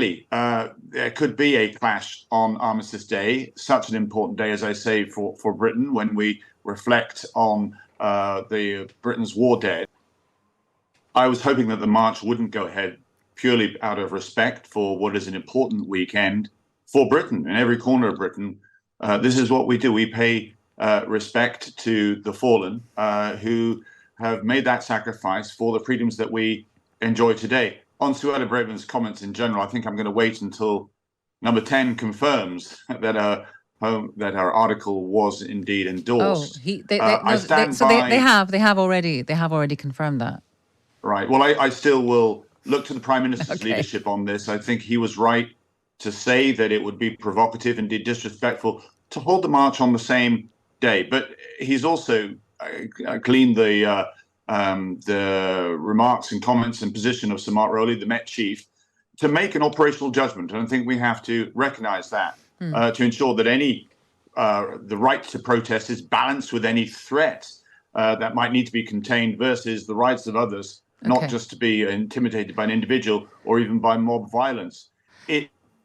clearly, there could be a clash on Armistice Day, such an important day, as I say, for Britain, when we reflect on the Britain's war dead. I was hoping that the march wouldn't go ahead purely out of respect for what is an important weekend for Britain. In every corner of Britain, this is what we do. We pay respect to the fallen who have made that sacrifice for the freedoms that we enjoy today. On Suella Braverman's comments in general, I think I'm going to wait until number 10 confirms that our article was indeed endorsed. They have already confirmed that. Right. Well, I still will look to the Prime Minister's leadership on this. I think he was right to say that it would be provocative, indeed disrespectful, to hold the march on the same day. But he's also gleaned the remarks and comments and position of Sir Mark Rowley, the Met chief, to make an operational judgment. And I think we have to recognise that to ensure that the right to protest is balanced with any threat that might need to be contained versus the rights of others, not just to be intimidated by an individual or even by mob violence.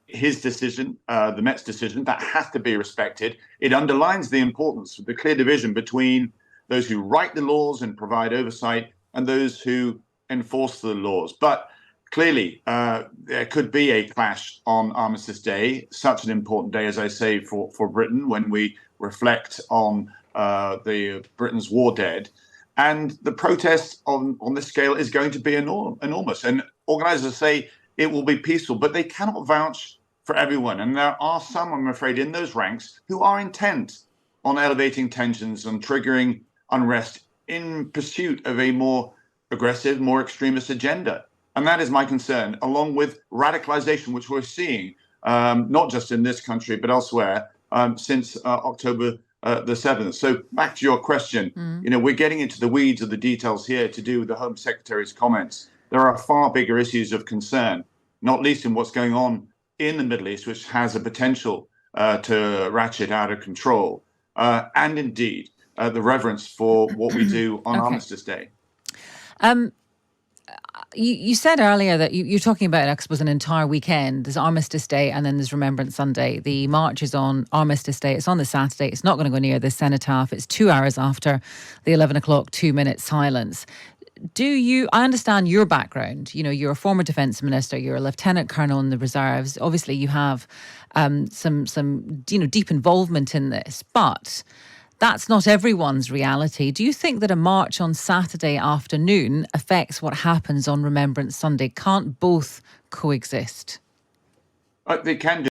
His decision, the Met's decision, that has to be respected. It underlines the importance of the clear division between those who write the laws and provide oversight and those who enforce the laws. But clearly, there could be a clash on Armistice Day, such an important day, as I say, for Britain, when we reflect on the Britain's war dead. And the protest on this scale is going to be enormous. And organisers say it will be peaceful, but they cannot vouch for everyone. And there are some, I'm afraid, in those ranks who are intent on elevating tensions and triggering unrest in pursuit of a more aggressive, more extremist agenda. And that is my concern, along with radicalization, which we're seeing, not just in this country, but elsewhere, since October the 7th. So back to your question, we're getting into the weeds of the details here to do with the Home Secretary's comments. There are far bigger issues of concern, not least in what's going on in the Middle East, which has a potential to ratchet out of control. And indeed, the reverence for what we do on Armistice Day. You said earlier that you're talking about, I suppose, an entire weekend. There's Armistice Day and then there's Remembrance Sunday. The march is on Armistice Day. It's on the Saturday. It's not going to go near the cenotaph. It's 2 hours after the 11 o'clock 2-minute silence. I understand your background. You're a former defence minister. You're a lieutenant colonel in the reserves. Obviously, you have some deep involvement in this, but that's not everyone's reality. Do you think that a march on Saturday afternoon affects what happens on Remembrance Sunday? Can't both coexist? They can do.